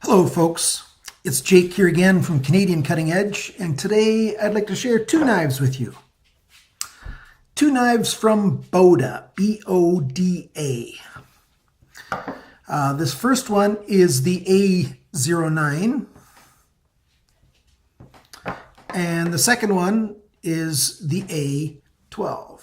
Hello folks, it's Jake here again from Canadian Cutting Edge, and today I'd like to share two knives with you. Two knives from BODA, B-O-D-A. This first one is the A09, and the second one is the A12.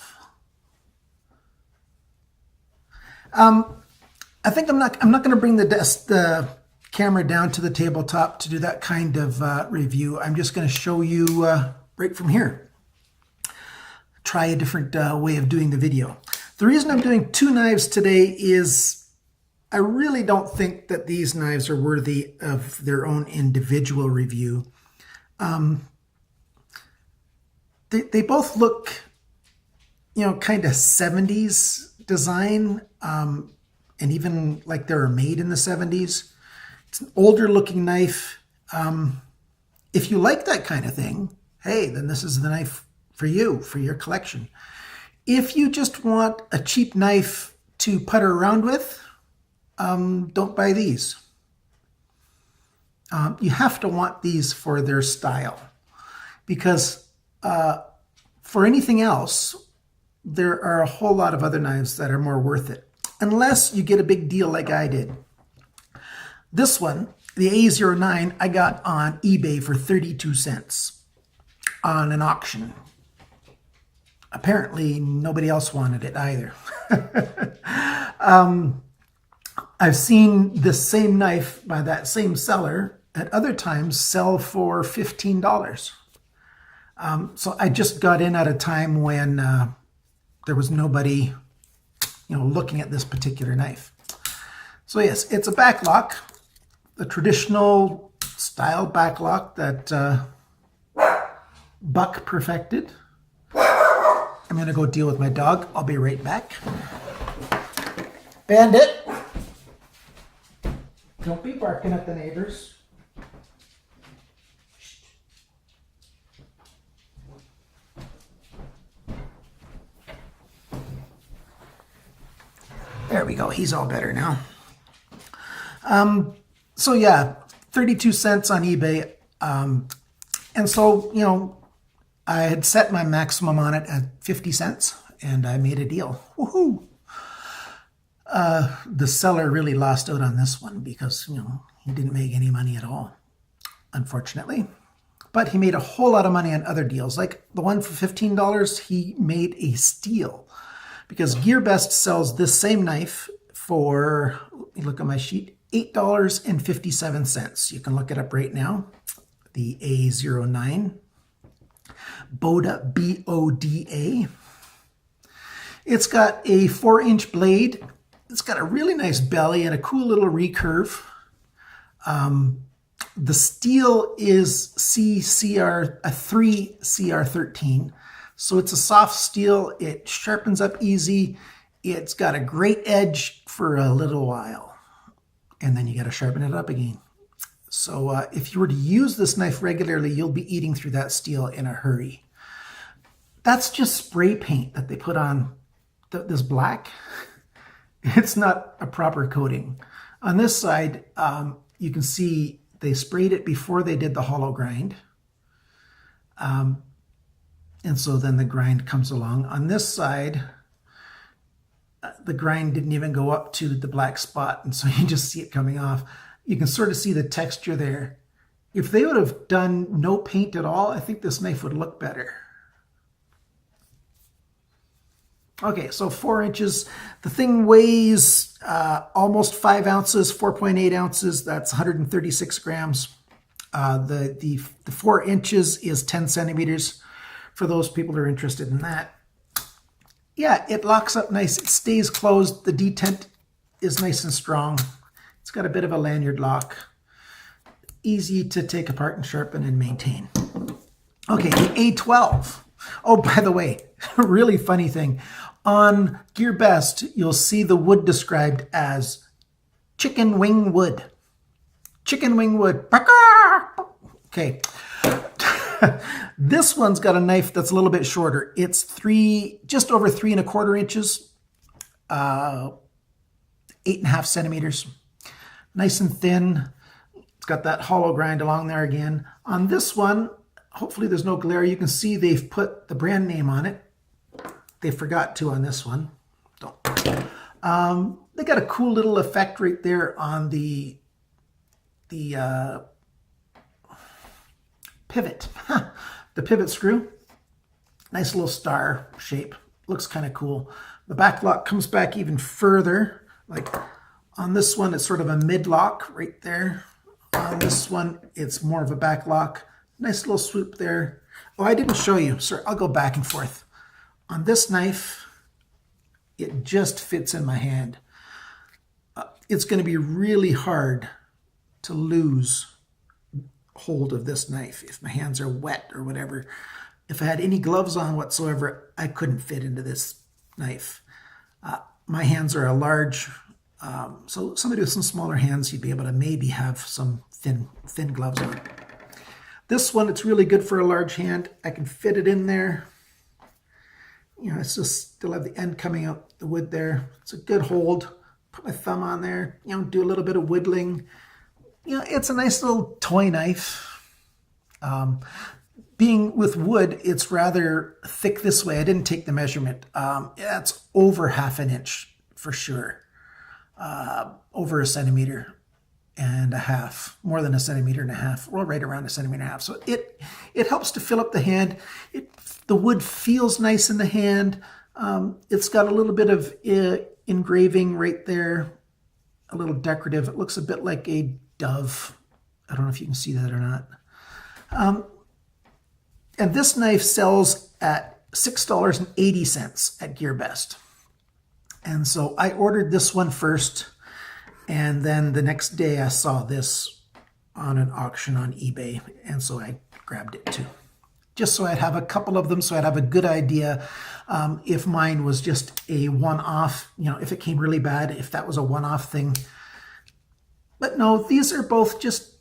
I think I'm not going to bring the camera down to the tabletop to do that kind of review. I'm just going to show you right from here. Try a different way of doing the video. The reason I'm doing two knives today is I really don't think that these knives are worthy of their own individual review. They both look, kind of 70s design, and even like they were made in the 70s. It's an older looking knife. If you like that kind of thing, hey, then this is the knife for you, for your collection. If you just want a cheap knife to putter around with, don't buy these. You have to want these for their style, because for anything else, there are a whole lot of other knives that are more worth it, unless you get a big deal like I did. This one, the A09, I got on eBay for 32 cents on an auction. Apparently, nobody else wanted it either. I've seen this same knife by that same seller at other times sell for $15. So I just got in at a time when there was nobody, looking at this particular knife. So yes, it's a backlock. The traditional style backlock that Buck perfected. I'm going to go deal with my dog. I'll be right back. Bandit! Don't be barking at the neighbors. There we go. He's all better now. So yeah, 32 cents on eBay. And so, I had set my maximum on it at 50 cents and I made a deal. Woohoo! The seller really lost out on this one because, he didn't make any money at all, unfortunately. But he made a whole lot of money on other deals. Like the one for $15, he made a steal because GearBest sells this same knife for, let me look at my sheet, $8.57. You can look it up right now. The A09. BODA, B-O-D-A. It's got a 4-inch blade. It's got a really nice belly and a cool little recurve. The steel is CCR, a 3 CR13. So it's a soft steel. It sharpens up easy. It's got a great edge for a little while. And then you got to sharpen it up again. So if you were to use this knife regularly, you'll be eating through that steel in a hurry. That's just spray paint that they put on this black. It's not a proper coating. On this side, you can see they sprayed it before they did the hollow grind. And so then the grind comes along. On this side, the grind didn't even go up to the black spot, and so you just see it coming off. You can sort of see the texture there. If they would have done no paint at all, I think this knife would look better. Okay, so 4 inches. The thing weighs almost 5 ounces, 4.8 ounces. That's 136 grams. The 4 inches is 10 centimeters for those people who are interested in that. Yeah, it locks up nice. It stays closed. The detent is nice and strong. It's got a bit of a lanyard lock. Easy to take apart and sharpen and maintain. Okay, the A12. Oh, by the way, really funny thing. On GearBest, you'll see the wood described as chicken wing wood. Chicken wing wood. Okay. This one's got a knife that's a little bit shorter. It's just over 3¼ inches, 8.5 centimeters. Nice and thin. It's got that hollow grind along there again. On this one, hopefully there's no glare. You can see they've put the brand name on it. They forgot to on this one. Don't. They got a cool little effect right there on the pivot. The pivot screw. Nice little star shape. Looks kind of cool. The back lock comes back even further. Like on this one, it's sort of a mid lock right there. On this one, it's more of a back lock. Nice little swoop there. Oh, I didn't show you. Sorry, I'll go back and forth. On this knife, it just fits in my hand. It's going to be really hard to lose hold of this knife if my hands are wet or whatever. If I had any gloves on whatsoever, I couldn't fit into this knife. My hands are a large, so somebody with some smaller hands, you'd be able to maybe have some thin gloves on. This one, it's really good for a large hand. I can fit it in there. You know, it's just still have the end coming out the wood there. It's a good hold. Put my thumb on there, you know, do a little bit of whittling. You know, it's a nice little toy knife. Being with wood, it's rather thick this way. I didn't take the measurement. It's over 1/2 inch for sure. Over 1.5 centimeters, more than 1.5 centimeters, well, right around 1.5 centimeters. So it helps to fill up the hand. The wood feels nice in the hand. It's got a little bit of engraving right there, a little decorative. It looks a bit like a dove. I don't know if you can see that or not. And this knife sells at $6.80 at GearBest. And so I ordered this one first, and then the next day I saw this on an auction on eBay, and so I grabbed it too. Just so I'd have a couple of them, so I'd have a good idea if mine was just a one-off, you know, if it came really bad, if that was a one-off thing. But no, these are both just,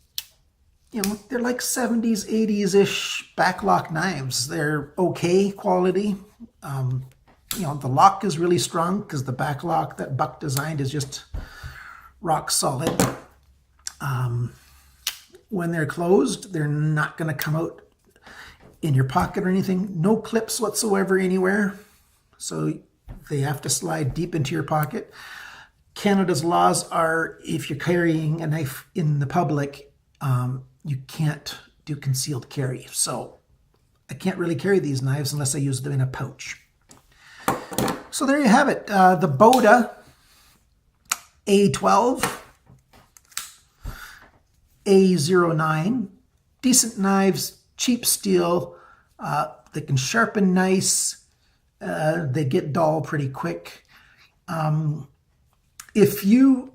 you know, they're like 70s, 80s-ish backlock knives. They're okay quality. You know, the lock is really strong because the backlock that Buck designed is just rock solid. When they're closed, they're not going to come out in your pocket or anything. No clips whatsoever anywhere. So they have to slide deep into your pocket. Canada's laws are if you're carrying a knife in the public, you can't do concealed carry. So I can't really carry these knives unless I use them in a pouch. So there you have it. The BODA A12, A09, decent knives, cheap steel. They can sharpen nice. They get dull pretty quick. If you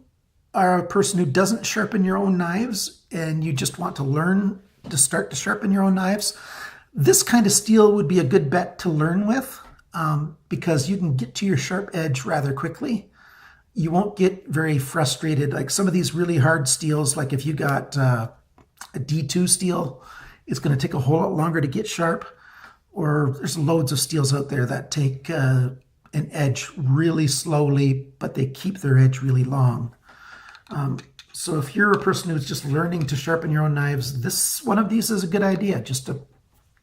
are a person who doesn't sharpen your own knives and you just want to learn to start to sharpen your own knives, this kind of steel would be a good bet to learn with because you can get to your sharp edge rather quickly. You won't get very frustrated. Like some of these really hard steels, like if you got a D2 steel, it's going to take a whole lot longer to get sharp. Or there's loads of steels out there that take an edge really slowly, but they keep their edge really long. So if you're a person who's just learning to sharpen your own knives, this one of these is a good idea.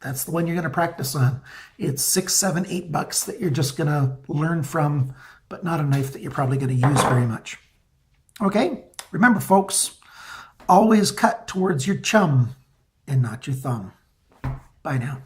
That's the one you're going to practice on. It's $6, $7, $8 that you're just going to learn from, but not a knife that you're probably going to use very much. Okay, remember folks, always cut towards your chum and not your thumb. Bye now.